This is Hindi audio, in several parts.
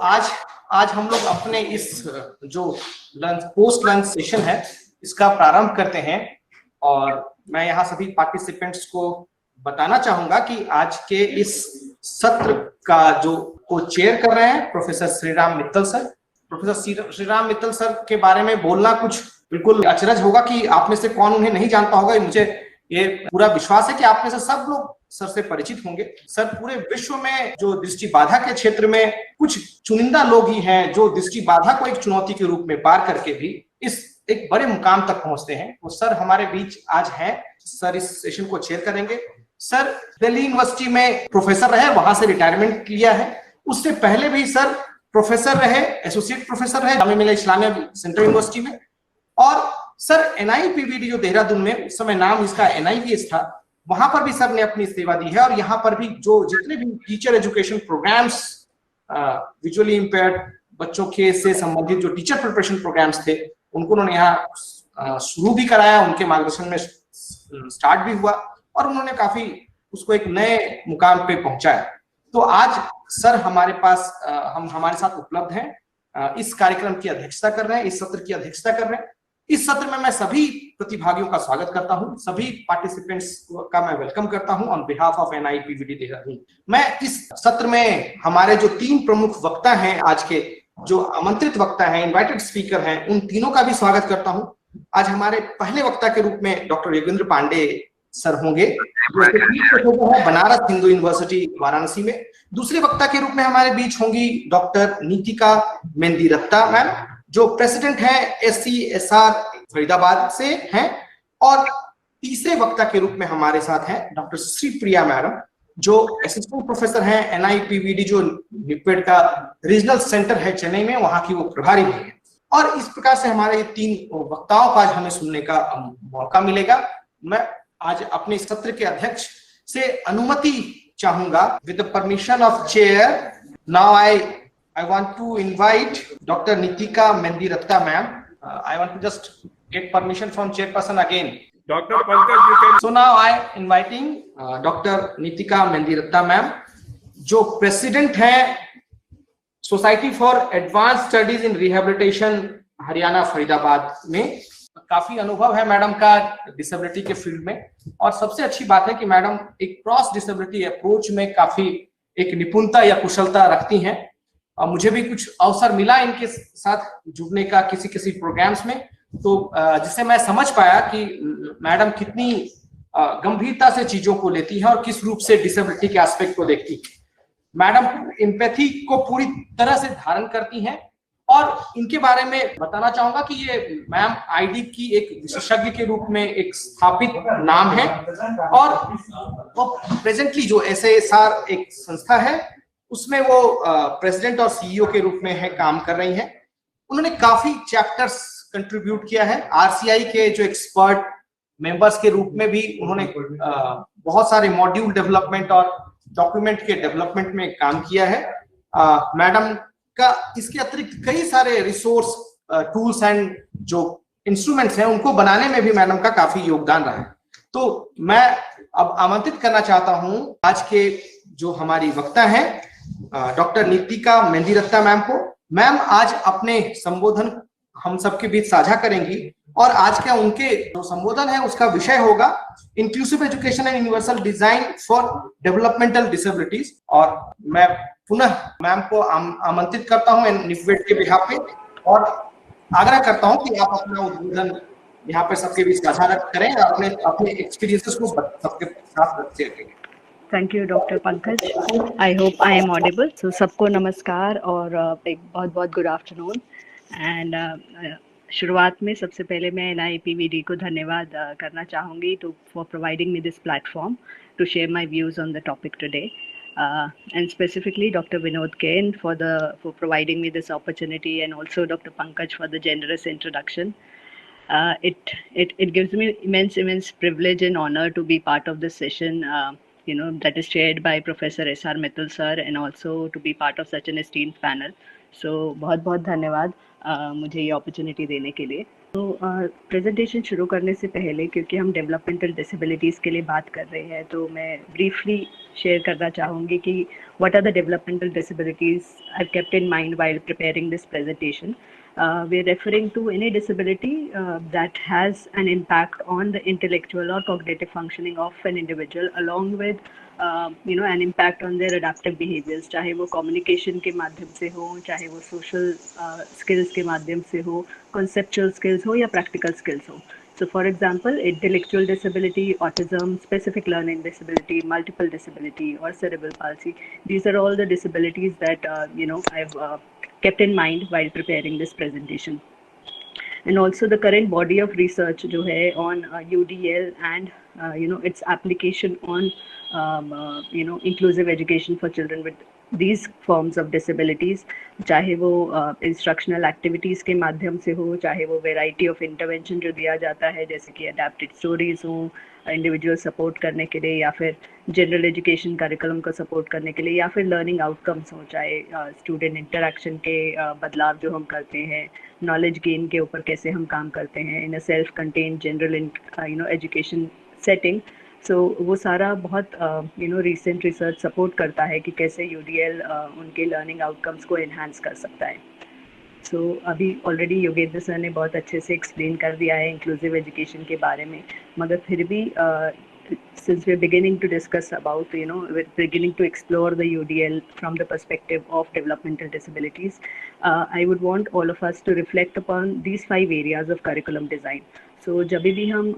आज आज हम लोग अपने इस जो लंच पोस्ट लंच सेशन है इसका प्रारंभ करते हैं। और मैं यहाँ सभी पार्टिसिपेंट्स को बताना चाहूंगा कि आज के इस सत्र का जो को चेयर कर रहे हैं professor Shriram Mittal sir. Professor Shriram Mittal sir के बारे में बोलना कुछ बिल्कुल अचरज होगा कि आप में से कौन उन्हें नहीं जानता होगा। मुझे ये पूरा विश्वास है कि आप में से सब लोग सर से परिचित होंगे। सर पूरे विश्व में जो दृष्टि बाधा के क्षेत्र में कुछ चुनिंदा लोग ही हैं जो दृष्टि बाधा को एक चुनौती के रूप में पार करके भी इस एक बड़े मुकाम तक पहुंचते हैं। तो सर हमारे बीच आज हैं। सर इस सेशन को चेयर करेंगे। सर दिल्ली यूनिवर्सिटी में प्रोफेसर रहे, वहां से रिटायरमेंट लिया है। उससे पहले भी सर प्रोफेसर रहे, एसोसिएट प्रोफेसर रहे जामिया मिलिया इस्लामिया सेंट्रल यूनिवर्सिटी में। और सर NIPVD जो देहरादून में उस समय नाम इसका NIVS था, वहां पर भी सर ने अपनी सेवा दी है। और यहाँ पर भी जो जितने भी teacher education programs, visually impaired बच्चों के से संबंधित जो टीचर प्रिपरेशन प्रोग्राम्स थे उनको उन्होंने यहाँ शुरू भी कराया, उनके मार्गदर्शन में स्टार्ट भी हुआ और उन्होंने काफी उसको एक नए मुकाम पे पहुंचाया। तो आज सर हमारे पास हमारे साथ उपलब्ध हैं, इस कार्यक्रम की अध्यक्षता कर रहे हैं, इस सत्र की अध्यक्षता कर रहे हैं। इस सत्र में मैं सभी प्रतिभागियों का स्वागत करता हूं, सभी पार्टिसिपेंट्स का मैं वेलकम करता हूं on behalf of NIPVD Dehradun. मैं इस सत्र में हमारे जो 3 प्रमुख वक्ता हैं, आज के जो आमंत्रित वक्ता हैं, इनवाइटेड स्पीकर हैं, उन तीनों का भी स्वागत करता हूं। आज हमारे पहले वक्ता के रूप में डॉक्टर योगेंद्र पांडे सर होंगे, बनारस हिंदू यूनिवर्सिटी वाराणसी में। दूसरे वक्ता के रूप में हमारे बीच होंगी डॉक्टर नीतिका मेंदिरत्ता मैम, जो प्रेसिडेंट है SCSR फरीदाबाद से हैं। और तीसरे वक्ता के रूप में हमारे साथ हैं डॉक्टर श्रीप्रिया मैडम, जो असिस्टेंट प्रोफेसर हैं NIPVD जो निपेड का रीजनल सेंटर है चेन्नई में, वहां की वो प्रभारी भी है। और इस प्रकार से हमारे 3 वक्ताओं का आज हमें सुनने का मौका मिलेगा। मैं आज अपने सत्र के अध्यक्ष से अनुमति चाहूंगा। With the permission of chair, now I want to invite Dr. Nitika Mendirattta ma'am. I want to just get permission from chairperson again. Dr. Pankaj, you can. So now I inviting Dr. Nitika Mendirattta ma'am, जो प्रेसिडेंट है society for advance studies in rehabilitation Haryana Faridabad में। काफी अनुभव है मैडम का डिसेबिलिटी के फील्ड में। और सबसे अच्छी बात है कि मैडम एक क्रॉस डिसेबिलिटी अप्रोच में काफी एक निपुणता या कुशलता रखती हैं। मुझे भी कुछ अवसर मिला इनके साथ जुड़ने का किसी प्रोग्राम्स में, तो जिससे मैं समझ पाया कि मैडम कितनी गंभीरता से चीजों को लेती है और किस रूप से डिसेबिलिटी के एस्पेक्ट को देखती है। मैडम एम्पैथी को पूरी तरह से धारण करती हैं। और इनके बारे में बताना चाहूंगा कि ये मैम ID की एक विशेषज्ञ के रूप में एक स्थापित नाम है। और प्रेजेंटली जो SASR एक संस्था है उसमें वो प्रेसिडेंट और CEO के रूप में है, काम कर रही हैं। उन्होंने काफी चैप्टर्स कंट्रीब्यूट किया है। RCI के जो एक्सपर्ट मेंबर्स के रूप में भी उन्होंने बहुत सारे मॉड्यूल डेवलपमेंट और डॉक्यूमेंट के डेवलपमेंट में काम किया है। मैडम का इसके अतिरिक्त कई सारे रिसोर्स, टूल्स एंड जो इंस्ट्रूमेंट्स हैं उनको बनाने में भी मैडम का काफी योगदान रहा है। तो मैं अब आमंत्रित करना चाहता हूं आज के जो हमारी वक्ता हैं डॉक्टर नीतिका मेंदिरत्ता मैम को। मैम आज अपने संबोधन हम सबके बीच साझा करेंगी और आज का उनके जो संबोधन है उसका विषय होगा inclusive education and universal design for developmental disabilities. और मैं पुनः मैम को आमंत्रित करता हूं निपेड के बिहाफ पे और आग्रह करता हूं कि आप अपना उद्बोधन यहाँ पे सबके बीच साझा करें, अपने एक्सपीरियंसेस को सबके साथ शेयर करें। Thank you doctor Pankaj. I hope I am audible. So सबको नमस्कार और एक बहुत बहुत गुड आफ्टरनून। एंड शुरुआत में सबसे पहले मैं NIPVD को धन्यवाद करना चाहूँगी for providing me this platform to share my views on the topic today, and specifically doctor Vinod Ken for providing me this opportunity, and also Dr. Pankaj for the generous introduction. It gives me immense privilege and honor to be part of this session, that is chaired by Professor SR Mittal sir, and also to be part of such an esteemed panel. So बहुत धन्यवाद मुझे ये opportunity देने के लिए। प्रेजेंटेशन शुरू करने से पहले, क्योंकि हम डेवलपमेंटल डिसेबिलिटीज़ के लिए बात कर रहे हैं, तो मैं ब्रीफली शेयर करना चाहूँगी कि what are the developmental disabilities I kept in mind while preparing this presentation. We are referring to any disability that has an impact on the intellectual or cognitive functioning of an individual, along with an impact on their adaptive behaviors, चाहे वो communication के माध्यम से हो, चाहे वो social skills के माध्यम से हो, conceptual skills हो या practical skills हो. So for example, intellectual disability, autism, specific learning disability, multiple disability, or cerebral palsy. These are all the disabilities that I've kept in mind while preparing this presentation. And also the current body of research जो है on UDL and its application on inclusive education for children with these forms of disabilities, चाहे वो instructional activities के माध्यम से हो, चाहे वो variety of intervention जो दिया जाता है, जैसे कि adapted stories हो इंडिविजुअल सपोर्ट करने के लिए, या फिर जनरल एजुकेशन करिकुलम को सपोर्ट करने के लिए, या फिर लर्निंग आउटकम्स हो, चाहे स्टूडेंट इंटरेक्शन के बदलाव जो हम करते हैं, नॉलेज गेन के ऊपर कैसे हम काम करते हैं in a self contained general education setting. So वो सारा बहुत रिसेंट रिसर्च सपोर्ट करता है कि कैसे यूडीएल उनके लर्निंग आउटकम्स को एनहांस कर सकता है. सो अभी ऑलरेडी योगेंद्र सर ने बहुत अच्छे से एक्सप्लेन कर दिया है इंक्लूसिव एजुकेशन के बारे में, मगर फिर भी since we're beginning to discuss about, we're beginning to explore the UDL from the perspective of developmental disabilities, I would want all of us to reflect upon these 5 areas of curriculum design. So जब भी हम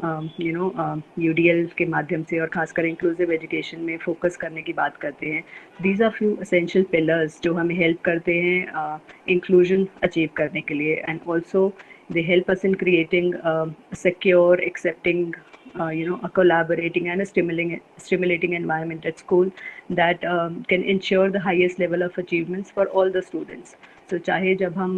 UDL के माध्यम से और खासकर इंक्लूसिव एजुकेशन में फोकस करने की बात करते हैं, these are few essential pillars जो हमें हेल्प करते हैं इंक्लूजन अचीव करने के लिए, and also they help us in creating secure, accepting, a collaborating and a stimulating environment at school that can ensure the highest level of achievements for all the students. So चाहे जब हम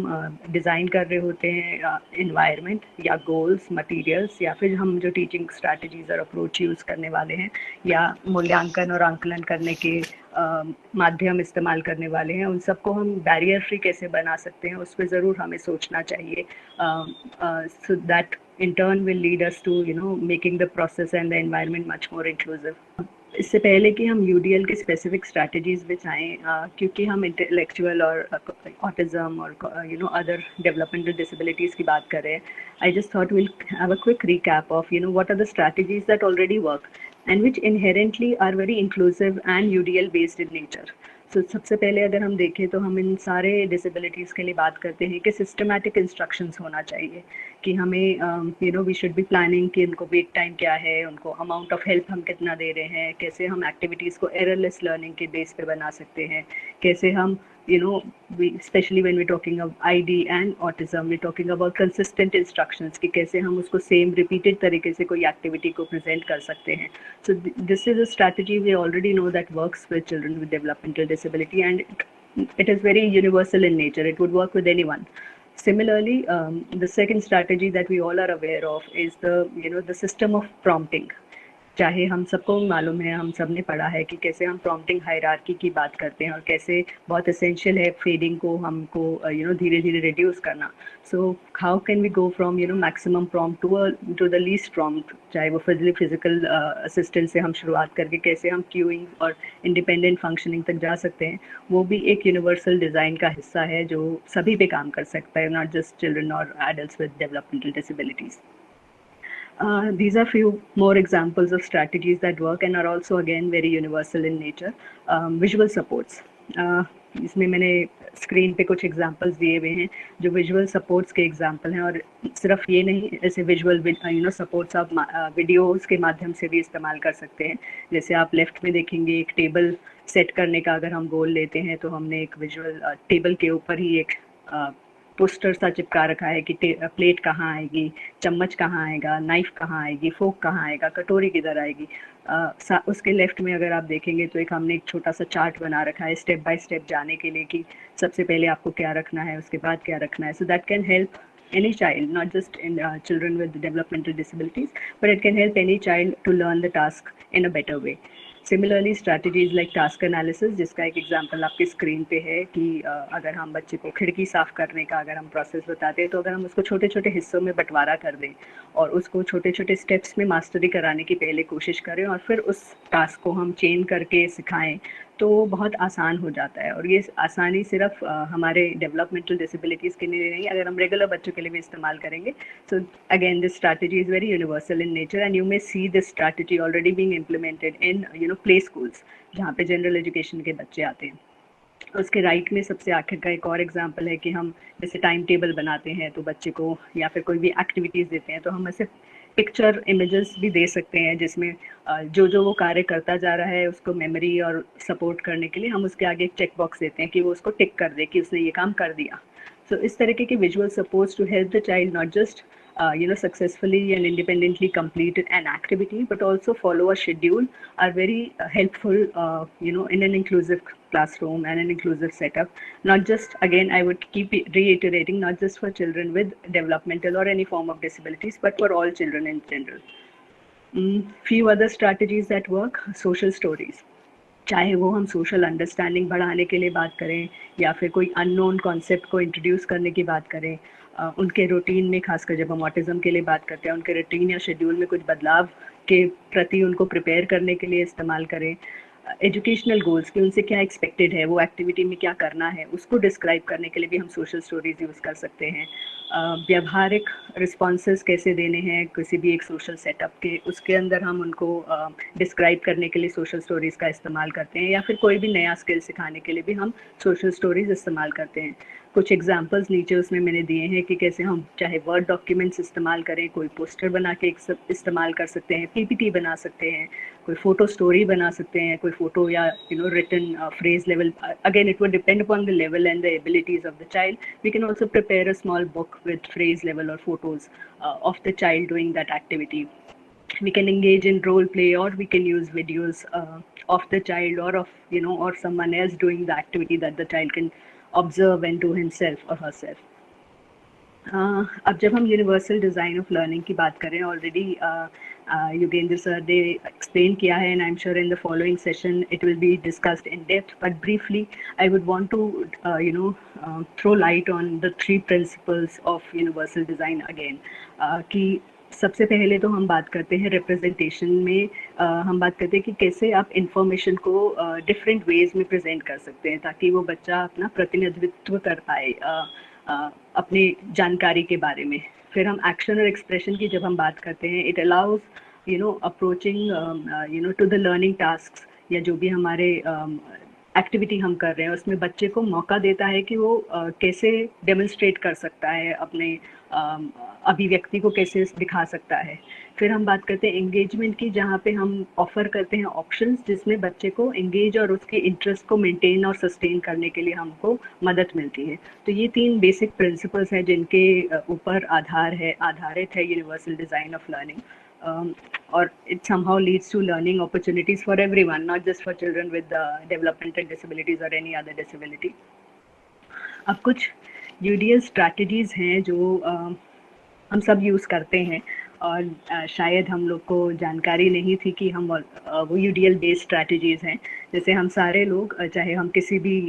डिज़ाइन कर रहे होते हैं environment या goals, materials, या फिर हम जो teaching strategies और approach यूज़ करने वाले हैं, या मूल्यांकन और आंकलन करने के माध्यम इस्तेमाल करने वाले हैं, उन सबको हम बैरियर फ्री कैसे बना सकते हैं, उस पर ज़रूर हमें सोचना चाहिए. So that in turn will lead us to making the process and the environment much more inclusive. इससे पहले कि हम यूडीएल के स्पेसिफिक स्ट्रैटेजीज में जाएं, क्योंकि हम इंटेलेक्चुअल और ऑटिज्म और अदर डेवलपमेंटल डिसेबिलिटीज़ की बात कर रहे हैं, I just thought will have a quick recap of what are the strategies that already work and which inherently are very inclusive and UDL based in nature. So सबसे पहले अगर हम देखें तो हम इन सारे डिसेबिलिटीज़ के लिए बात करते हैं कि सिस्टमैटिक इंस्ट्रक्शंस होना चाहिए, कि हमें वी शुड बी प्लानिंग कि उनको वेट टाइम क्या है, उनको अमाउंट ऑफ हेल्प हम कितना दे रहे हैं, कैसे हम एक्टिविटीज़ को एररलेस लर्निंग के बेस पे बना सकते हैं, कैसे हम especially when we're talking of ID and autism, we're talking about consistent instructions कि कैसे हम उसको सेम रिपीटेड तरीके से कोई एक्टिविटी को प्रेजेंट कर सकते हैं. So this is a strategy we already know that works with children with developmental disability, and it is very universal in nature. It would work with anyone. Similarly, the second strategy that we all are aware of is the system of prompting. चाहे हम सबको मालूम है, हम सब ने पढ़ा है कि कैसे हम प्रॉम्प्टिंग हायरार्की की बात करते हैं और कैसे बहुत एसेंशियल है फेडिंग को हमको धीरे धीरे रिड्यूस करना. So how can we go from maximum prompt to the least prompt, चाहे वो फिजिकल असिस्टेंस से हम शुरुआत करके कैसे हम क्यूइंग और इंडिपेंडेंट फंक्शनिंग तक जा सकते हैं, वो भी एक यूनिवर्सल डिज़ाइन का हिस्सा है जो सभी पे काम कर सकता है, नॉट जस्ट चिल्ड्रन और adults with developmental disabilities. These are few more examples of strategies that work and are also again very universal in nature. Visual supports. इसमें मैंने स्क्रीन पे कुछ एग्जांपल्स दिए हुए हैं जो विजुअल सपोर्ट्स के एग्जांपल हैं, और सिर्फ ये नहीं, ऐसे विजुअल सपोर्ट्स आप वीडियोस के माध्यम से भी इस्तेमाल कर सकते हैं. जैसे आप लेफ्ट में देखेंगे एक टेबल सेट करने का अगर हम गोल लेते हैं, तो हमने एक विजुअल टेबल के ऊपर ही एक पोस्टर सा चिपका रखा है कि प्लेट कहाँ आएगी, चम्मच कहाँ आएगा, नाइफ कहाँ आएगी, फोक कहाँ आएगा, कटोरी किधर आएगी. उसके लेफ्ट में अगर आप देखेंगे तो हमने एक छोटा सा चार्ट बना रखा है स्टेप बाय स्टेप जाने के लिए कि सबसे पहले आपको क्या रखना है, उसके बाद क्या रखना है. So that can help any child, not just in children with developmental disabilities, but it can help any child to learn the task in a better way. Similarly strategies like task analysis, जिसका एक एग्जांपल आपके स्क्रीन पे है कि अगर हम बच्चे को खिड़की साफ करने का अगर हम प्रोसेस बताते हैं, तो अगर हम उसको छोटे छोटे हिस्सों में बंटवारा कर दें और उसको छोटे छोटे स्टेप्स में मास्टरी कराने की पहले कोशिश करें और फिर उस टास्क को हम चेन करके सिखाएं, तो बहुत आसान हो जाता है। और ये आसानी सिर्फ हमारे डेवलपमेंटल डिसेबिलिटीज़ के लिए नहीं, अगर हम रेगुलर बच्चों के लिए भी इस्तेमाल करेंगे। So again, this strategy is very universal in nature, and you may see this strategy already being implemented in play schools, जहाँ पे जनरल एजुकेशन के बच्चे आते हैं। उसके राइट में सबसे आखिर का एक और एग्जांपल है कि हम जैसे टाइम टेबल बनाते हैं तो बच्चे को, या फिर कोई भी एक्टिविटीज़ देते हैं, तो हम ऐसे पिक्चर इमेजेस भी दे सकते हैं जिसमें जो जो वो कार्य करता जा रहा है उसको मेमोरी और सपोर्ट करने के लिए हम उसके आगे एक चेक बॉक्स देते हैं कि वो उसको टिक कर दे कि उसने ये काम कर दिया। So इस तरीके के visual supports to help the child not just successfully and independently complete an activity, but also follow a schedule, are very helpful in an inclusive classroom and an inclusive setup. Not just, again, I would keep reiterating, not just for children with developmental or any form of disabilities, but for all children in general. Few other strategies that work: social stories, चाहे वो हम सोशल अंडरस्टैंडिंग बढ़ाने के लिए बात करें या फिर कोई अननोन कॉन्सेप्ट को इंट्रोड्यूस करने की बात करें, उनके रूटीन में, खासकर जब हम ऑटिज्म के लिए बात करते हैं, उनके रूटीन या शेड्यूल में कुछ बदलाव के प्रति उनको प्रिपेयर करने के लिए इस्तेमाल करें। एजुकेशनल गोल्स कि उनसे क्या एक्सपेक्टेड है, वो एक्टिविटी में क्या करना है, उसको डिस्क्राइब करने के लिए भी हम सोशल स्टोरीज यूज़ कर सकते हैं। व्यवहारिक रिस्पॉन्सेस कैसे देने हैं किसी भी एक सोशल सेटअप के, उसके अंदर हम उनको डिस्क्राइब करने के लिए सोशल स्टोरीज़ का इस्तेमाल करते हैं, या फिर कोई भी नया स्किल सिखाने के लिए भी हम सोशल स्टोरीज इस्तेमाल करते हैं। कुछ एग्जांपल्स नीचे उसमें मैंने दिए हैं कि कैसे हम चाहे वर्ड डॉक्यूमेंट्स इस्तेमाल करें, कोई पोस्टर बना के इस्तेमाल कर सकते हैं, पीपीटी बना सकते हैं, कोई फोटो स्टोरी बना सकते हैं, कोई फोटो या written phrase level. Again it would depend upon the level and the abilities of the child. We can also prepare a small book with phrase level or photos of the child doing that activity. We can engage in role play, or we can use videos of the child or of or someone else doing the activity that the child can observe and do himself or herself. अब जब हम यूनिवर्सल डिज़ाइन ऑफ लर्निंग की बात करें, ऑलरेडी युगेंद्र सर ने एक्सप्लेन किया है, and I am sure in the following session it will be discussed in depth, but briefly I would want to throw light on the 3 principles of universal design again. कि सबसे पहले तो हम बात करते हैं रिप्रेजेंटेशन में, हम बात करते हैं कि कैसे आप इंफॉर्मेशन को डिफरेंट वेज में प्रेजेंट कर सकते हैं ताकि वो बच्चा अपना प्रतिनिधित्व कर पाए अपनी जानकारी के बारे में। फिर हम एक्शन और एक्सप्रेशन की जब हम बात करते हैं, it allows approaching to the learning tasks, या जो भी हमारे एक्टिविटी हम कर रहे हैं उसमें बच्चे को मौका देता है कि वो कैसे डेमोन्स्ट्रेट कर सकता है, अपने अभिव्यक्ति को कैसे दिखा सकता है। फिर हम बात करते हैं एंगेजमेंट की, जहाँ पे हम ऑफर करते हैं ऑप्शंस जिसमें बच्चे को एंगेज और उसके इंटरेस्ट को मेंटेन और सस्टेन करने के लिए हमको मदद मिलती है। तो ये 3 बेसिक प्रिंसिपल्स हैं जिनके ऊपर आधारित है universal design of learning, or it somehow leads to learning opportunities for everyone, not just for children with developmental disabilities or any other disability. अब कुछ UDL strategies हैं जो हम सब यूज़ करते हैं, और शायद हम लोग को जानकारी नहीं थी कि हम वो UDL बेस्ड स्ट्रैटेजीज़ हैं। जैसे हम सारे लोग, चाहे हम किसी भी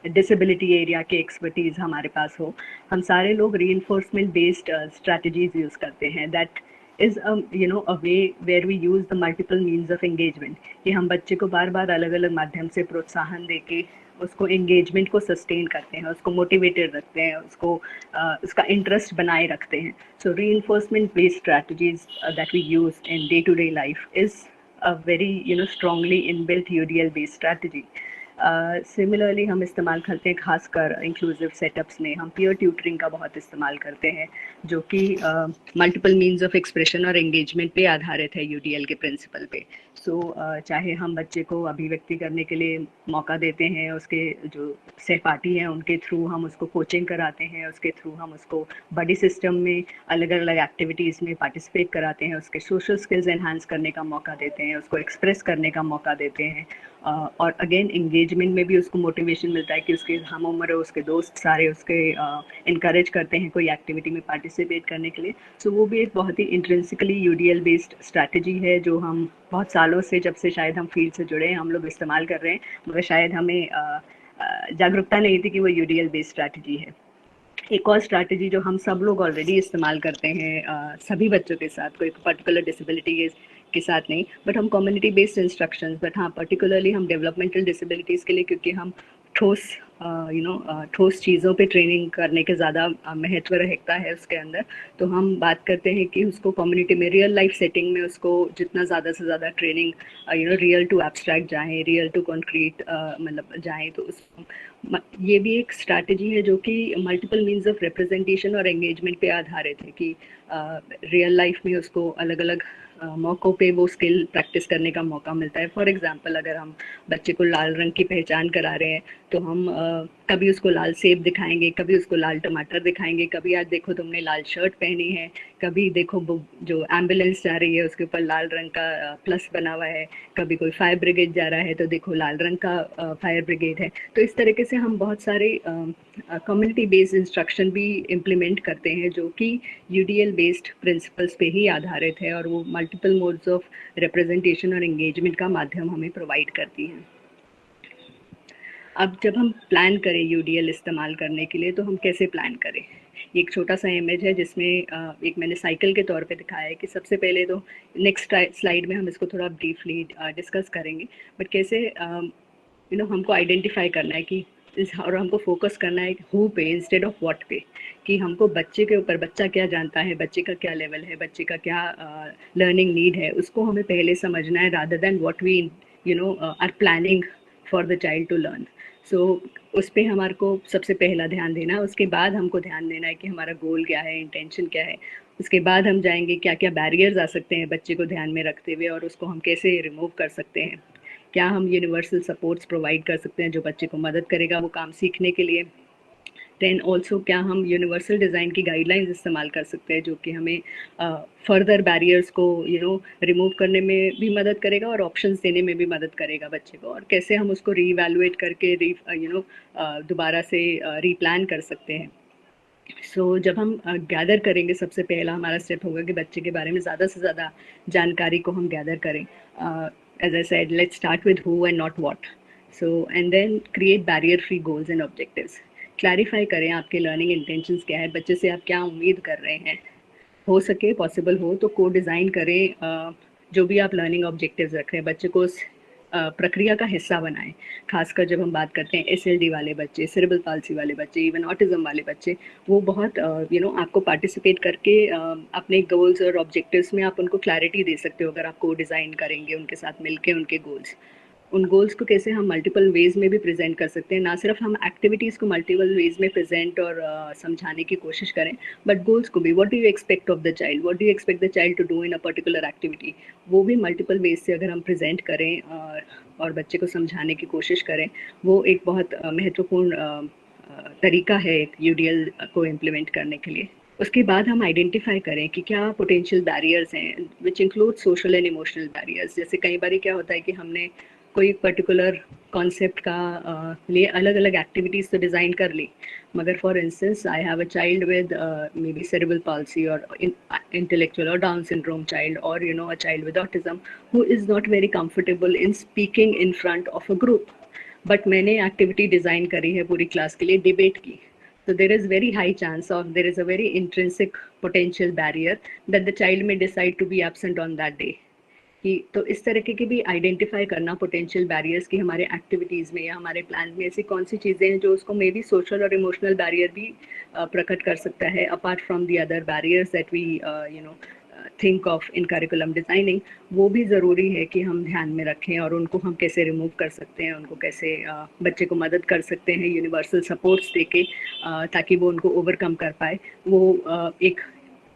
डिसेबिलिटी एरिया के एक्सपर्टीज़ हमारे पास हो, हम सारे लोग रीइंफोर्समेंट बेस्ड स्ट्रैटेजीज़ यूज़ करते हैं। That is a way where we use the multiple means of engagement, कि हम बच्चे को बार बार अलग अलग माध्यम से प्रोत्साहन देके उसको एंगेजमेंट को सस्टेन करते हैं, उसको मोटिवेटेड रखते हैं, उसको उसका इंटरेस्ट बनाए रखते हैं। So reinforcement based strategies that we use in day to day life is a very strongly inbuilt UDL based strategy. Similarly हम इस्तेमाल करते हैं, खासकर इंक्लूसिव सेटअप्स में हम पीयर ट्यूटरिंग का बहुत इस्तेमाल करते हैं, जो कि मल्टीपल मीन्स ऑफ एक्सप्रेशन और एंगेजमेंट पे आधारित है UDL के प्रिंसिपल पे। सो चाहे हम बच्चे को अभिव्यक्ति करने के लिए मौका देते हैं, उसके जो सहपाठी हैं उनके थ्रू हम उसको कोचिंग कराते हैं, उसके थ्रू हम उसको बडी सिस्टम में अलग अलग एक्टिविटीज़ में पार्टिसिपेट कराते हैं, उसके सोशल स्किल्स एनहांस करने का मौका देते हैं, उसको एक्सप्रेस करने का मौका देते हैं, और अगेन एंगेजमेंट में भी उसको मोटिवेशन मिलता है कि उसके हम उम्र उसके दोस्त सारे उसके इनकरेज करते हैं कोई एक्टिविटी में पार्टिसिपेट करने के लिए। सो वो भी एक बहुत ही इंट्रिंसिकली यूडीएल बेस्ड स्ट्रैटेजी है जो हम बहुत सालों से, जब से शायद हम फील्ड से जुड़े हैं, हम लोग इस्तेमाल कर रहे हैं, मगर शायद हमें जागरूकता नहीं थी कि वो यूडीएल बेस्ड स्ट्रैटेजी है। एक और स्ट्रैटेजी जो हम सब लोग ऑलरेडी इस्तेमाल करते हैं सभी बच्चों के साथ, कोई पर्टिकुलर डिसेबिलिटी के साथ नहीं, बट हम कम्युनिटी बेस्ड इंस्ट्रक्शंस, बट हाँ पर्टिकुलरली हम डेवलपमेंटल डिसेबिलिटीज़ के लिए, क्योंकि हम ठोस ठोस चीज़ों पे ट्रेनिंग करने के ज़्यादा महत्व रहता है उसके अंदर। तो हम बात करते हैं कि उसको कम्युनिटी में रियल लाइफ सेटिंग में उसको जितना ज़्यादा से ज़्यादा ट्रेनिंग रियल टू एब्स्ट्रैक्ट जाएँ, रियल टू कॉन्क्रीट मतलब जाएँ, तो उस ये भी एक स्ट्रैटेजी है जो कि मल्टीपल मीन्स ऑफ रिप्रेजेंटेशन और एंगेजमेंट पे आधारित है कि रियल लाइफ में उसको अलग अलग मौक़ों पे वो स्किल प्रैक्टिस करने का मौका मिलता है। फॉर एग्जांपल अगर हम बच्चे को लाल रंग की पहचान करा रहे हैं तो हम कभी उसको लाल सेब दिखाएंगे, कभी उसको लाल टमाटर दिखाएंगे, कभी आज देखो तुमने लाल शर्ट पहनी है, कभी देखो जो एम्बुलेंस जा रही है उसके ऊपर लाल रंग का प्लस बना हुआ है, कभी कोई फायर ब्रिगेड जा रहा है तो देखो लाल रंग का फायर ब्रिगेड है। तो इस तरीके से हम बहुत सारे कम्युनिटी बेस्ड इंस्ट्रक्शन भी इम्प्लीमेंट करते हैं जो कि यूडीएल बेस्ड प्रिंसिपल्स पे ही आधारित है, और वो मल्टीपल मोड्स ऑफ रिप्रेजेंटेशन और एंगेजमेंट का माध्यम हमें प्रोवाइड करती हैं। अब जब हम प्लान करें यूडीएल इस्तेमाल करने के लिए तो हम कैसे प्लान करें? ये एक छोटा सा इमेज है जिसमें एक मैंने साइकिल के तौर पे दिखाया है कि सबसे पहले तो नेक्स्ट स्लाइड में हम इसको थोड़ा ब्रीफली डिस्कस करेंगे, बट कैसे हमको आइडेंटिफाई करना है कि और हमको फोकस करना है हु पे इंस्टेड ऑफ व्हाट पे, कि हमको बच्चे के ऊपर, बच्चा क्या जानता है, बच्चे का क्या लेवल है, बच्चे का क्या लर्निंग नीड है, उसको हमें पहले समझना है rather than what we are planning for the child to learn. So उस पर हमारे को सबसे पहला ध्यान देना है। उसके बाद हमको ध्यान देना है कि हमारा गोल क्या है, इंटेंशन क्या है। उसके बाद हम जाएंगे क्या क्या बैरियर्स आ सकते हैं बच्चे को ध्यान में रखते हुए और उसको हम कैसे रिमूव कर सकते हैं। क्या हम यूनिवर्सल सपोर्ट्स प्रोवाइड कर सकते हैं जो बच्चे को मदद करेगा वो काम सीखने के लिए। देन ऑल्सो क्या हम यूनिवर्सल डिज़ाइन की गाइडलाइंस इस्तेमाल कर सकते हैं जो कि हमें फर्दर बैरियर्स को रिमूव करने में भी मदद करेगा और ऑप्शंस देने में भी मदद करेगा बच्चे को, और कैसे हम उसको रीवैल्यूएट करके दोबारा से रीप्लान कर सकते हैं। सो जब हम गैदर करेंगे, सबसे पहला हमारा स्टेप होगा कि बच्चे के बारे में ज़्यादा से ज़्यादा जानकारी को हम गैदर करें। as I said, let's start with who and not what. So and then create barrier free goals and objectives. Clarify करें आपके लर्निंग इंटेंशंस क्या है, बच्चे से आप क्या उम्मीद कर रहे हैं। हो सके पॉसिबल हो तो को डिज़ाइन करें जो भी आप लर्निंग ऑब्जेक्टिव्स रख रहे हैं, बच्चे को उस प्रक्रिया का हिस्सा बनाएं। खासकर जब हम बात करते हैं एसएलडी वाले बच्चे, सेरेब्रल पाल्सी वाले बच्चे, इवन ऑटिज्म वाले बच्चे, वो बहुत आपको पार्टिसिपेट करके अपने गोल्स और ऑब्जेक्टिव्स में आप उनको क्लैरिटी दे सकते हो अगर आप को डिज़ाइन करेंगे उनके साथ मिलके उनके गोल्स। उन गोल्स को कैसे हम मल्टीपल वेज में भी प्रेजेंट कर सकते हैं, ना सिर्फ हम एक्टिविटीज़ को मल्टीपल वेज में प्रेजेंट और समझाने की कोशिश करें, बट गोल्स को भी, what do you expect of the child, what do you expect the child to do in a particular activity, वो भी मल्टीपल वेज से अगर हम प्रेजेंट करें और बच्चे को समझाने की कोशिश करें, वो एक बहुत महत्वपूर्ण तरीका है एक यूडीएल को इम्प्लीमेंट करने के लिए। उसके बाद हम आइडेंटिफाई करें कि क्या पोटेंशियल बैरियर्स हैं which include social and emotional barriers. जैसे कई बार क्या होता है कि हमने कोई पर्टिकुलर कॉन्सेप्ट का लिए अलग अलग एक्टिविटीज़ तो डिज़ाइन कर ली, मगर for instance I have a child with may be cerebral palsy और इंटेलेक्चुअल और डाउन सिंड्रोम चाइल्ड और a child with autism who is not very comfortable in speaking in front of a group, but मैंने एक्टिविटी डिज़ाइन करी है पूरी क्लास के लिए डिबेट की, so there is very high chance of there is a very intrinsic potential barrier that the child may decide to be absent on that day। कि तो इस तरीके की भी आइडेंटिफाई करना पोटेंशियल बैरियर्स की हमारे एक्टिविटीज़ में या हमारे प्लान में ऐसी कौन सी चीज़ें हैं जो उसको मे बी सोशल और इमोशनल बैरियर भी प्रकट कर सकता है apart from the other barriers that we think of in curriculum designing. वो भी ज़रूरी है कि हम ध्यान में रखें और उनको हम कैसे रिमूव कर सकते हैं, उनको कैसे बच्चे को मदद कर सकते हैं यूनिवर्सल सपोर्ट्स देके ताकि वो उनको ओवरकम कर पाए। वो एक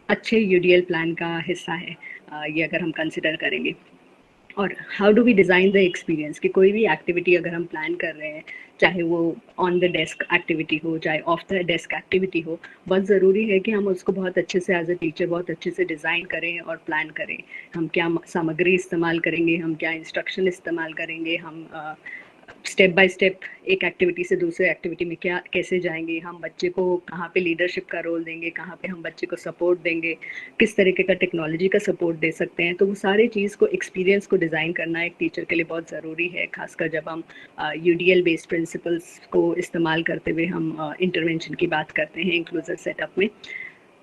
अच्छे यूडीएल प्लान का हिस्सा है ये अगर हम कंसिडर करेंगे। और how do we design the experience कि कोई भी एक्टिविटी अगर हम प्लान कर रहे हैं, चाहे वो ऑन द डेस्क एक्टिविटी हो चाहे ऑफ द डेस्क एक्टिविटी हो, बहुत ज़रूरी है कि हम उसको बहुत अच्छे से एज अ टीचर बहुत अच्छे से डिज़ाइन करें और प्लान करें। हम क्या सामग्री इस्तेमाल करेंगे, हम क्या इंस्ट्रक्शन इस्तेमाल करेंगे, हम स्टेप बाय स्टेप एक एक्टिविटी से दूसरे एक्टिविटी में क्या कैसे जाएंगे, हम बच्चे को कहाँ पे लीडरशिप का रोल देंगे, कहाँ पे हम बच्चे को सपोर्ट देंगे, किस तरीके का टेक्नोलॉजी का सपोर्ट दे सकते हैं। तो वो सारी चीज़ को एक्सपीरियंस को डिज़ाइन करना एक टीचर के लिए बहुत ज़रूरी है, खासकर जब हम यूडीएल बेस्ड प्रिंसिपल्स को इस्तेमाल करते हुए हम इंटरवेंशन की बात करते हैं इंक्लूसिव सेटअप में।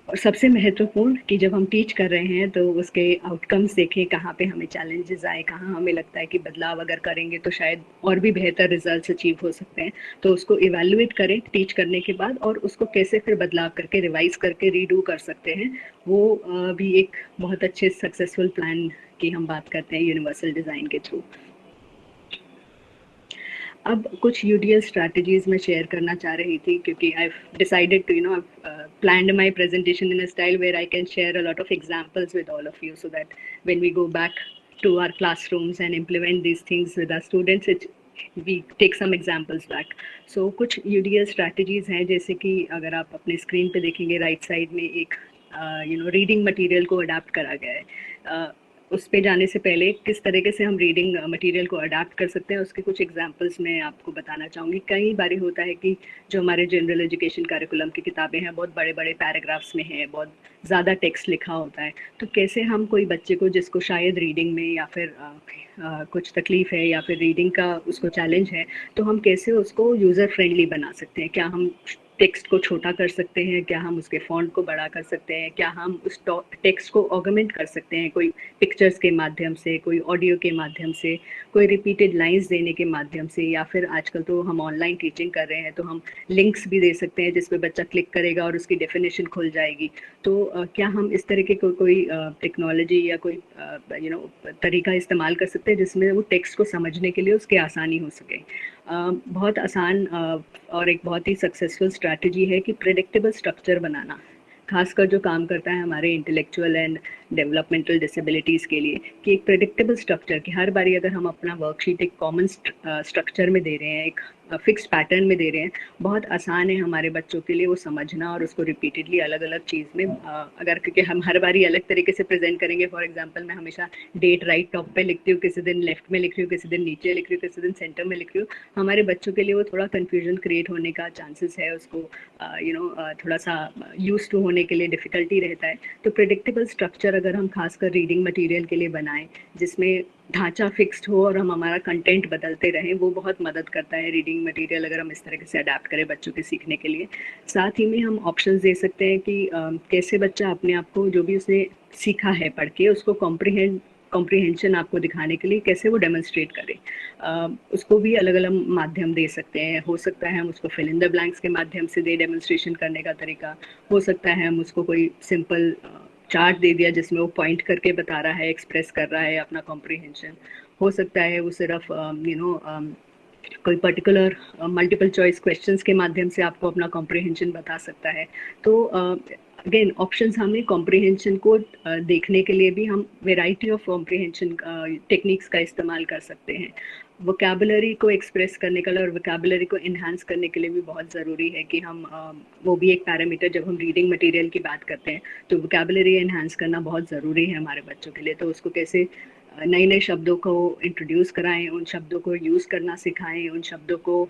और सबसे महत्वपूर्ण कि जब हम टीच कर रहे हैं तो उसके आउटकम्स देखें, कहाँ पे हमें चैलेंजेस आए, कहाँ हमें लगता है कि बदलाव अगर करेंगे तो शायद और भी बेहतर रिजल्ट्स अचीव हो सकते हैं। तो उसको इवैल्यूएट करें टीच करने के बाद, और उसको कैसे फिर बदलाव करके रिवाइज करके रीडू कर सकते हैं, वो भी एक बहुत अच्छे सक्सेसफुल प्लान की हम बात करते हैं यूनिवर्सल डिज़ाइन के थ्रू। अब कुछ यूडीएल स्ट्रैटेजीज मैं शेयर करना चाह रही थी, क्योंकि I decided to planned my presentation in a style where I can share a lot of examples with all of you, so that when we go back to our classrooms and implement these things with our students, we take some examples back. So कुछ UDL strategies हैं, जैसे कि अगर आप अपने स्क्रीन पे देखेंगे राइट साइड में एक रीडिंग मटेरियल को अडाप्ट करा गया है। उस पे जाने से पहले किस तरीके से हम रीडिंग मटेरियल को अडाप्ट कर सकते हैं, उसके कुछ एग्जांपल्स मैं आपको बताना चाहूँगी। कई बार होता है कि जो हमारे जनरल एजुकेशन करिकुलम की किताबें हैं बहुत बड़े बड़े पैराग्राफ्स में हैं, बहुत ज़्यादा टेक्स्ट लिखा होता है, तो कैसे हम कोई बच्चे को जिसको शायद रीडिंग में या फिर कुछ तकलीफ है या फिर रीडिंग का उसको चैलेंज है, तो हम कैसे उसको यूज़र फ्रेंडली बना सकते हैं। क्या हम टेक्स्ट को छोटा कर सकते हैं, क्या हम उसके फॉन्ट को बड़ा कर सकते हैं, क्या हम उस टेक्स्ट को ऑगमेंट कर सकते हैं कोई पिक्चर्स के माध्यम से, कोई ऑडियो के माध्यम से, कोई रिपीटेड लाइंस देने के माध्यम से, या फिर आजकल तो हम ऑनलाइन टीचिंग कर रहे हैं तो हम लिंक्स भी दे सकते हैं जिस पे बच्चा क्लिक करेगा और उसकी डेफिनेशन खुल जाएगी। तो क्या हम इस तरीके को कोई टेक्नोलॉजी या कोई तरीका इस्तेमाल कर सकते हैं जिसमें वो टेक्स्ट को समझने के लिए उसकी आसानी हो सके। बहुत आसान और एक बहुत ही सक्सेसफुल स्ट्रैटेजी है कि प्रेडिक्टेबल स्ट्रक्चर बनाना, खासकर जो काम करता है हमारे इंटेलेक्चुअल एंड डेवलपमेंटल डिसेबिलिटीज़ के लिए, कि एक प्रेडिक्टेबल स्ट्रक्चर कि हर बारी अगर हम अपना वर्कशीट एक कॉमन स्ट्रक्चर में दे रहे हैं, एक फिक्स पैटर्न में दे रहे हैं, बहुत आसान है हमारे बच्चों के लिए वो समझना और उसको रिपीटेडली अलग अलग चीज़ में अगर, क्योंकि हम हर बारी अलग तरीके से प्रेजेंट करेंगे। फॉर एग्जांपल मैं हमेशा डेट राइट टॉप पे लिखती हूँ, किसी दिन लेफ्ट में लिख रही हूँ, किसी दिन नीचे लिख रही हूँ, किसी दिन सेंटर में लिख रही हूँ। हमारे बच्चों के लिए वो थोड़ा कन्फ्यूजन क्रिएट होने का चांसेस है, उसको थोड़ा सा यूज टू होने के लिए डिफ़िकल्टी रहता है। तो प्रेडिक्टेबल स्ट्रक्चर अगर हम खासकर रीडिंग मटेरियल के लिए बनाएं जिसमें ढांचा फिक्स्ड हो और हम हमारा कंटेंट बदलते रहें, वो बहुत मदद करता है रीडिंग मटेरियल अगर हम इस तरीके से अडेप्ट करें बच्चों के सीखने के लिए। साथ ही में हम ऑप्शंस दे सकते हैं कि कैसे बच्चा अपने आप को जो भी उसने सीखा है पढ़ के उसको कॉम्प्रिहेंशन आपको दिखाने के लिए कैसे वो डेमोन्स्ट्रेट करे, उसको भी अलग अलग माध्यम दे सकते हैं। हो सकता है हम उसको फिल इन द ब्लैंक्स के माध्यम से दे डेमोन्स्ट्रेशन करने का तरीका, हो सकता है हम उसको कोई सिंपल चार्ट दे दिया जिसमें वो पॉइंट करके बता रहा है, एक्सप्रेस कर रहा है अपना कॉम्प्रिहेंशन। हो सकता है वो सिर्फ कोई पर्टिकुलर मल्टीपल चॉइस क्वेश्चंस के माध्यम से आपको अपना कॉम्प्रिहेंशन बता सकता है। तो अगेन ऑप्शंस हमें कॉम्प्रिहेंशन को देखने के लिए भी हम वेराइटी ऑफ कॉम्प्रिहेंशन टेक्निक्स का इस्तेमाल कर सकते हैं। वोकैबुलरी को एक्सप्रेस करने के लिए और वोकैबुलरी को इन्हांस करने के लिए भी बहुत ज़रूरी है कि हम वो भी एक पैरामीटर, जब हम रीडिंग मटेरियल की बात करते हैं तो वोकैबुलरी इन्हांस करना बहुत ज़रूरी है हमारे बच्चों के लिए। तो उसको कैसे नए नए शब्दों को इंट्रोड्यूस कराएं, उन शब्दों को यूज़ करना सिखाएं, उन शब्दों को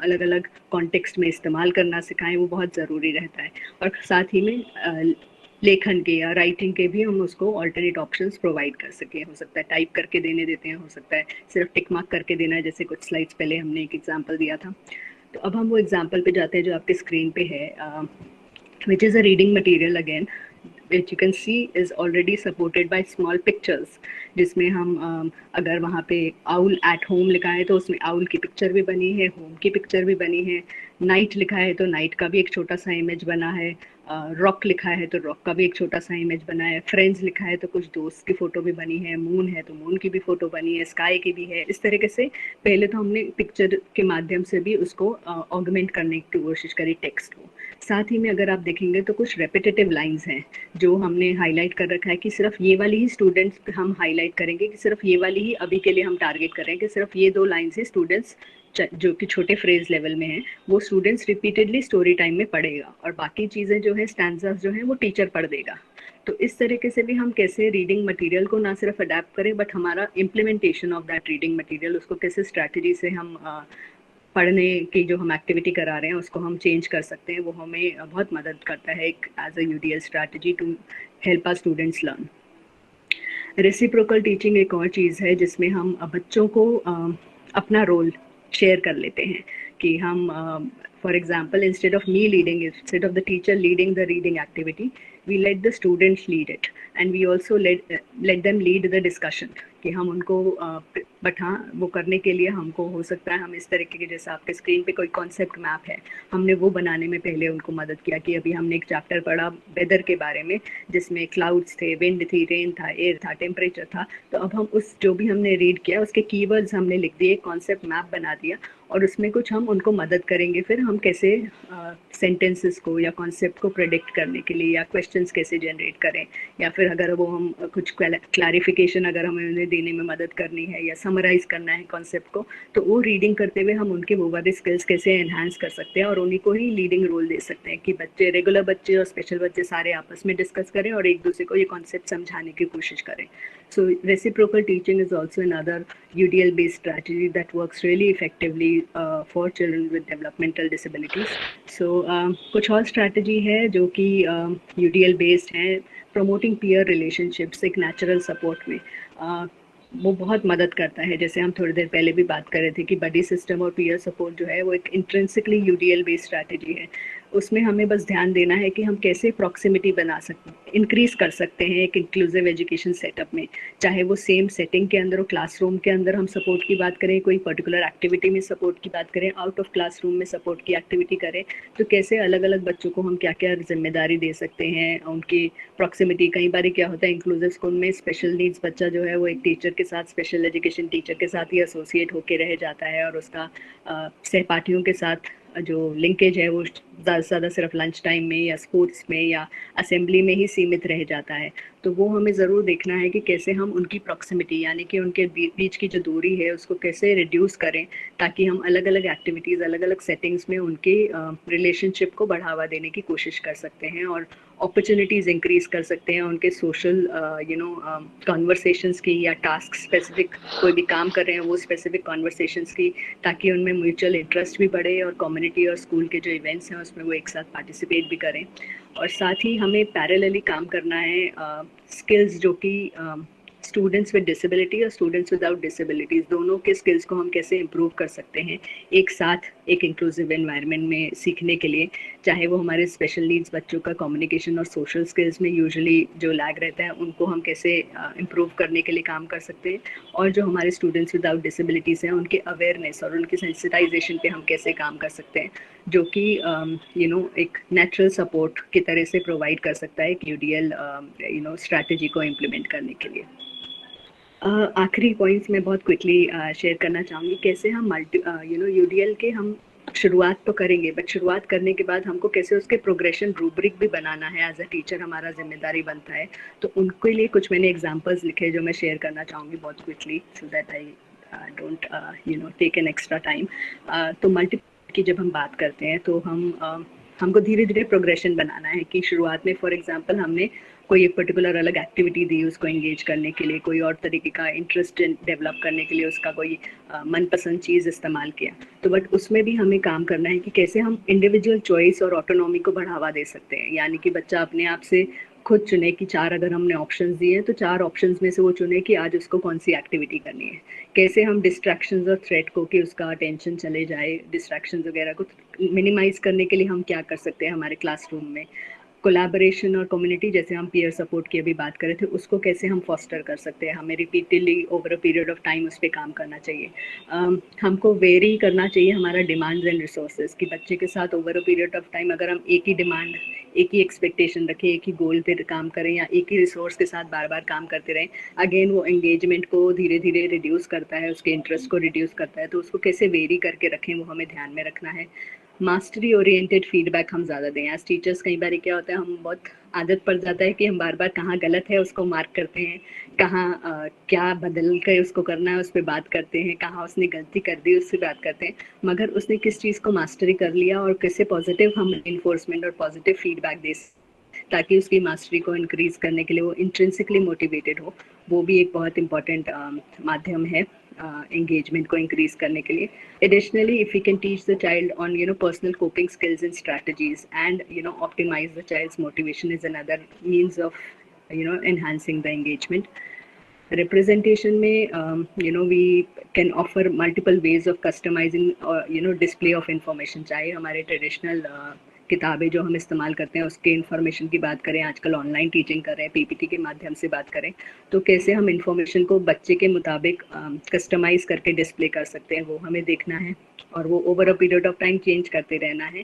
अलग अलग कॉन्टेक्स्ट में इस्तेमाल करना सिखाएं, वो बहुत ज़रूरी रहता है। और साथ ही में लेखन के या राइटिंग के भी हम उसको ऑल्टरनेट ऑप्शंस प्रोवाइड कर सकें। हो सकता है टाइप करके देने देते हैं, हो सकता है सिर्फ टिक मार्क करके देना है, जैसे कुछ स्लाइड्स पहले हमने एक एग्जांपल दिया था। तो अब हम वो एग्जांपल पे जाते हैं जो आपके स्क्रीन पे है, which is a reading material again, which you can see is already supported by small pictures, जिसमें हम अगर वहाँ पे आउल एट होम लिखा है तो उसमें आउल की पिक्चर भी बनी है, होम की पिक्चर भी बनी है। नाइट लिखा है तो नाइट का भी एक छोटा सा इमेज बना है। रॉक लिखा है तो रॉक का भी एक छोटा सा इमेज बना है। फ्रेंड्स लिखा है तो कुछ दोस्त की फोटो भी बनी है। मून है तो मून की भी फोटो बनी है, स्काई की भी है। इस तरीके से पहले तो हमने पिक्चर के माध्यम से भी उसको ऑगमेंट करने की कोशिश करी टेक्स्ट को। साथ ही में अगर आप देखेंगे तो कुछ रेपिटेटिव लाइंस हैं जो हमने हाईलाइट कर रखा है कि सिर्फ ये वाली ही स्टूडेंट्स हम हाईलाइट हाईलाइट करेंगे कि सिर्फ ये वाली ही अभी के लिए हम टारगेट कर रहे हैं कि सिर्फ ये 2 लाइन से स्टूडेंट्स जो कि छोटे फ्रेज लेवल में हैं वो स्टूडेंट्स रिपीटेडली स्टोरी टाइम में पढ़ेगा, और बाकी चीज़ें जो है स्टैंजास जो है वो टीचर पढ़ देगा। तो इस तरीके से भी हम कैसे रीडिंग मटेरियल को ना सिर्फ अडेप्ट करें बट हमारा implementation of that reading material, उसको कैसे स्ट्रैटेजी से हम पढ़ने की जो हम एक्टिविटी करा रहे हैं उसको हम चेंज कर सकते हैं, वो हमें बहुत मदद करता है एक as a UDL strategy to help our students learn. Reciprocal teaching एक और चीज़ है जिसमें हम बच्चों को अपना रोल शेयर कर लेते हैं कि हम for example instead of me leading, instead of the teacher leading the reading activity, we let the students lead it and we also let them lead the discussion कि हम उनको बट हाँ वो करने के लिए हमको हो सकता है हम इस तरीके के, जैसे आपके स्क्रीन पे कोई कॉन्सेप्ट मैप है, हमने वो बनाने में पहले उनको मदद किया कि अभी हमने एक चैप्टर पढ़ा वेदर के बारे में जिसमें क्लाउड्स थे, विंड थी, रेन था, एयर था, टेम्परेचर था, तो अब हम उस जो भी हमने रीड किया उसके कीवर्ड्स हमने लिख दिए, कॉन्सेप्ट मैप बना दिया और उसमें कुछ हम उनको मदद करेंगे फिर हम कैसे सेंटेंसेस को या कॉन्सेप्ट को प्रेडिक्ट करने के लिए या क्वेश्चंस कैसे जनरेट करें, या फिर अगर वो हम कुछ क्लैरिफिकेशन अगर हमें उन्हें देने में मदद करनी है या समराइज करना है कॉन्सेप्ट को, तो वो रीडिंग करते हुए हम उनके वो वाले स्किल्स कैसे एनहांस कर सकते हैं और उन्हीं को ही लीडिंग रोल दे सकते हैं कि बच्चे, रेगुलर बच्चे और स्पेशल बच्चे सारे आपस में डिस्कस करें और एक दूसरे को ये कॉन्सेप्ट समझाने की कोशिश करें। So reciprocal teaching is also another UDL based strategy that works really effectively for children with developmental disabilities. So कुछ और strategy है जो कि UDL based है, promoting peer relationships एक natural support में वो बहुत मदद करता है। जैसे हम थोड़ी देर पहले भी बात कर रहे थे कि बडी सिस्टम और पीयर सपोर्ट जो है वो एक इंट्रिंसिकली यूडीएल बेस्ड स्ट्रैटेजी है, उसमें हमें बस ध्यान देना है कि हम कैसे प्रॉक्सिमिटी बना सकते, इंक्रीज कर सकते हैं एक इंक्लूसिव एजुकेशन सेटअप में, चाहे वो सेम सेटिंग के अंदर हो, क्लासरूम के अंदर हम सपोर्ट की बात करें, कोई पर्टिकुलर एक्टिविटी में सपोर्ट की बात करें, आउट ऑफ क्लासरूम में सपोर्ट की एक्टिविटी करें, तो कैसे अलग अलग बच्चों को हम क्या क्या जिम्मेदारी दे सकते हैं, उनकी प्रॉक्सिमिटी। कई बार क्या होता है इंक्लूसिव स्कूल में स्पेशल नीड्स बच्चा जो है वो एक टीचर के साथ, स्पेशल एजुकेशन टीचर के साथ ही एसोसिएट होकर रह जाता है और उसका सहपाठियों के साथ जो लिंकेज है वो ज़्यादा से ज़्यादा सिर्फ लंच टाइम में या स्पोर्ट्स में या असेंबली में ही सीमित रह जाता है। तो वो हमें ज़रूर देखना है कि कैसे हम उनकी प्रॉक्सिमिटी यानी कि उनके बीच की जो दूरी है उसको कैसे रिड्यूस करें, ताकि हम अलग अलग एक्टिविटीज़, अलग अलग सेटिंग्स में उनके रिलेशनशिप को बढ़ावा देने की कोशिश कर सकते हैं और अपॉर्चुनिटीज़ इंक्रीज कर सकते हैं उनके सोशल कॉन्वर्सेशंस की या टास्क स्पेसिफिक कोई भी काम कर रहे हैं वो स्पेसिफिक कॉन्वर्सेशंस की, ताकि उनमें म्यूचुअल इंटरेस्ट भी बढ़े और कम्युनिटी और स्कूल के जो इवेंट्स हैं उसमें वो एक साथ पार्टिसिपेट भी करें। और साथ ही हमें पैरेलली काम करना है स्किल्स जो कि स्टूडेंट्स विद डिसेबिलिटी और स्टूडेंट्स विदाउट डिसेबिलिटीज़ दोनों के स्किल्स को हम कैसे इम्प्रूव कर सकते हैं एक साथ एक इंक्लूसिव एनवायरनमेंट में सीखने के लिए, चाहे वो हमारे स्पेशल नीड्स बच्चों का कम्युनिकेशन और सोशल स्किल्स में यूजुअली जो लैग रहता है उनको हम कैसे इम्प्रूव करने के लिए काम कर सकते हैं, और जो हमारे स्टूडेंट्स विदाउट डिसेबिलिटीज़ हैं उनके अवेयरनेस और उनकी सेंसिटाइजेशन पे हम कैसे काम कर सकते हैं, जो कि एक नेचुरल सपोर्ट की तरह से प्रोवाइड कर सकता है एक यूडीएल स्ट्रैटेजी को इम्प्लीमेंट करने के लिए। आखिरी पॉइंट्स मैं बहुत क्विकली शेयर करना चाहूँगी, कैसे हम यूडीएल के हम शुरुआत तो करेंगे बट शुरुआत करने के बाद हमको कैसे उसके प्रोग्रेशन रूब्रिक भी बनाना है, एज अ टीचर हमारा जिम्मेदारी बनता है। तो उनके लिए कुछ मैंने एग्जांपल्स लिखे जो मैं शेयर करना चाहूँगी बहुत quickly, so that I don't take an extra time. तो मल्टीपल की जब हम बात करते हैं तो हमको धीरे धीरे प्रोग्रेशन बनाना है कि शुरुआत में फॉर एग्जांपल हमने कोई एक पर्टिकुलर अलग एक्टिविटी दी उसको एंगेज करने के लिए, कोई और तरीके का इंटरेस्ट डेवलप करने के लिए उसका कोई मनपसंद चीज़ इस्तेमाल किया, तो बट उसमें भी हमें काम करना है कि कैसे हम इंडिविजुअल चॉइस और ऑटोनॉमी को बढ़ावा दे सकते हैं, यानी कि बच्चा अपने आप से खुद चुने कि 4 अगर हमने ऑप्शंस दिए हैं तो 4 ऑप्शंस में से वो चुने कि आज उसको कौन सी एक्टिविटी करनी है। कैसे हम डिस्ट्रैक्शंस और थ्रेट को कि उसका अटेंशन चले जाए, डिस्ट्रैक्शंस वगैरह को मिनिमाइज करने के लिए हम क्या कर सकते हैं हमारे क्लासरूम में। कोलैबोरेशन और कम्युनिटी, जैसे हम पीयर सपोर्ट की अभी बात कर रहे थे, उसको कैसे हम फॉस्टर कर सकते हैं, हमें repeatedly over a period of time उस पर काम करना चाहिए। हमको वेरी करना चाहिए हमारा डिमांड्स एंड रिसोर्सेज कि बच्चे के साथ over a period of time अगर हम एक ही डिमांड, एक ही एक्सपेक्टेशन रखें, एक ही गोल पे काम करें या एक ही रिसोर्स के साथ बार बार काम करते रहें, अगेन वो एंगेजमेंट को धीरे धीरे रिड्यूस करता है, उसके इंटरेस्ट को रिड्यूस करता है। तो उसको कैसे वेरी करके रखें वो हमें ध्यान में रखना है। मास्टरी ओरिएंटेड फीडबैक हम ज़्यादा दें। एज टीचर्स कई बार क्या होता है हम बहुत आदत पड़ जाता है कि हम बार बार कहाँ गलत है उसको मार्क करते हैं, कहाँ क्या बदल के उसको करना है उस पर बात करते हैं, कहाँ उसने गलती कर दी उससे बात करते हैं, मगर उसने किस चीज़ को मास्टरी कर लिया और कैसे पॉजिटिव हम इन्फोर्समेंट और पॉजिटिव फीडबैक दे ताकि उसकी मास्टरी को इंक्रीज करने के लिए वो इंट्रिंसिकली मोटिवेटेड हो। वो भी एक बहुत इंपॉर्टेंट माध्यम है engagement को increase करने के लिए. Additionally, if we can teach the child on personal coping skills and strategies, and optimize the child's motivation is another means of enhancing the engagement. Representation में we can offer multiple ways of customizing or display of information. चाहे हमारे traditional किताबें जो हम इस्तेमाल करते हैं उसके इन्फॉर्मेशन की बात करें, आजकल ऑनलाइन टीचिंग कर रहे हैं, पीपीटी के माध्यम से बात करें, तो कैसे हम इन्फॉर्मेशन को बच्चे के मुताबिक कस्टमाइज करके डिस्प्ले कर सकते हैं वो हमें देखना है, और वो over a period of time change करते रहना है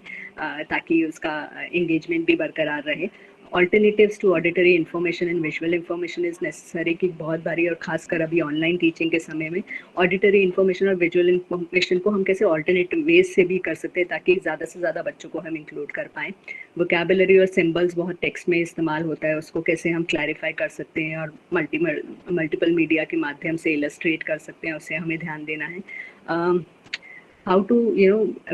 ताकि उसका एंगेजमेंट भी बरकरार रहे. Alternatives to auditory information and visual information is necessary कि बहुत बारी और खासकर अभी ऑनलाइन टीचिंग के समय में ऑडिटरी इन्फॉर्मेशन और विजुअल इन्फॉर्मेशन को हम कैसे ऑल्टरनेटिव वेज से भी कर सकते हैं ताकि ज़्यादा से ज़्यादा बच्चों को हम इंक्लूड कर पाएँ. वोकैबुलरी और सिंबल्स बहुत टेक्स्ट में इस्तेमाल होता है, उसको कैसे हम क्लैरिफाई कर सकते हैं और मल्टीपल मीडिया के माध्यम से इलस्ट्रेट कर सकते हैं, उससे हमें ध्यान देना है. हाउ टू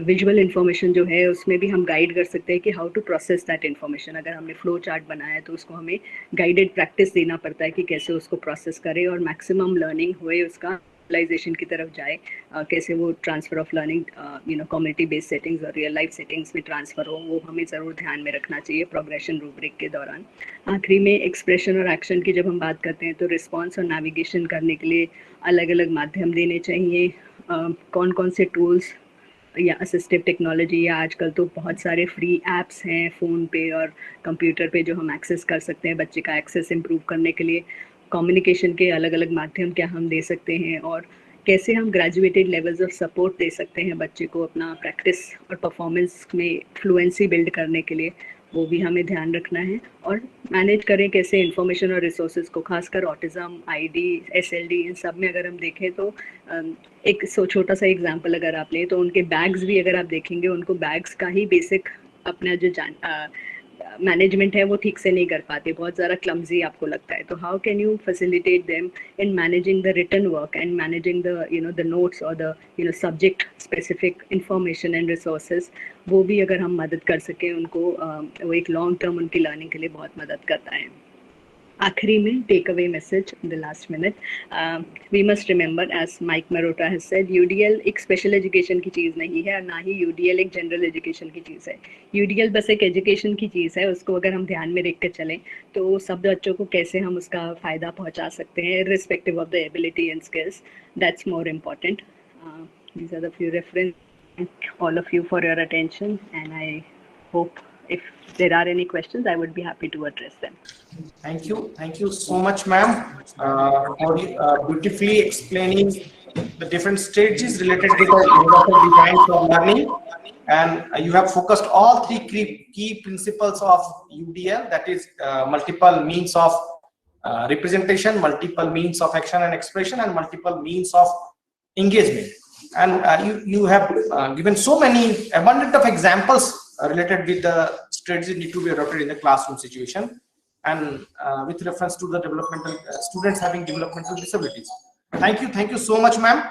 विजुअल इन्फॉर्मेशन जो है उसमें भी हम गाइड कर सकते हैं कि how to process that information. अगर हमने फ्लो चार्ट बनाया है तो उसको हमें गाइडेड प्रैक्टिस देना पड़ता है कि कैसे उसको प्रोसेस करें और मैक्सिमम लर्निंग हुए उसका रियलाइजेशन की तरफ जाए, कैसे वो transfer of learning community based settings और रियल लाइफ सेटिंग्स में ट्रांसफ़र हो, वो हमें ज़रूर ध्यान में रखना चाहिए प्रोग्रेशन रूब्रिक के दौरान. आखिरी में एक्सप्रेशन और एक्शन की जब हम बात करते हैं तो रिस्पॉन्स और नेविगेशन करने के लिए अलग अलग माध्यम देने चाहिए. कौन कौन से टूल्स या असिस्टिव टेक्नोलॉजी या आजकल तो बहुत सारे फ्री ऐप्स हैं फ़ोन पे और कंप्यूटर पे जो हम एक्सेस कर सकते हैं बच्चे का एक्सेस इम्प्रूव करने के लिए. कम्युनिकेशन के अलग अलग माध्यम क्या हम दे सकते हैं और कैसे हम ग्रेजुएटेड लेवल्स ऑफ सपोर्ट दे सकते हैं बच्चे को अपना प्रैक्टिस और परफॉर्मेंस में फ्लुएंसी बिल्ड करने के लिए, वो भी हमें ध्यान रखना है. और मैनेज करें कैसे इंफॉर्मेशन और रिसोर्सेज को, खासकर ऑटिज़म, आईडी, एसएलडी, इन सब में अगर हम देखें तो एक छोटा सा एग्जांपल अगर आप लें तो उनके बैग्स भी अगर आप देखेंगे उनको बैग्स का ही बेसिक अपना जो मैनेजमेंट है वो ठीक से नहीं कर पाते, बहुत ज़्यादा क्लमजी आपको लगता है. तो how can you facilitate them in managing the written work and managing the the notes और the subject specific information and resources, वो भी अगर हम मदद कर सकें उनको, वो एक लॉन्ग टर्म उनकी लर्निंग के लिए बहुत मदद करता है. आखिरी में take away message in the last minute, we must remember as Mike Marotta has said, UDL एक स्पेशल एजुकेशन की चीज़ नहीं है और ना ही यूडीएल एक जनरल एजुकेशन की चीज़ है. यूडीएल बस एक एजुकेशन की चीज़ है, उसको अगर हम ध्यान में रख कर चलें तो सब बच्चों को कैसे हम उसका फ़ायदा पहुंचा सकते हैं respective of the ability and skills, that's more important. These are the few reference. All of you for your attention, and I hope if there are any questions, I would be happy to address them. Thank you so much, ma'am, for beautifully explaining the different stages related to the universal design for learning, and you have focused all three key principles of UDL, that is multiple means of representation, multiple means of action and expression, and multiple means of engagement. And you have given so many abundant of examples related with the strategies need to be adopted in the classroom situation, and with reference to the developmental students having developmental disabilities. Thank you so much, ma'am.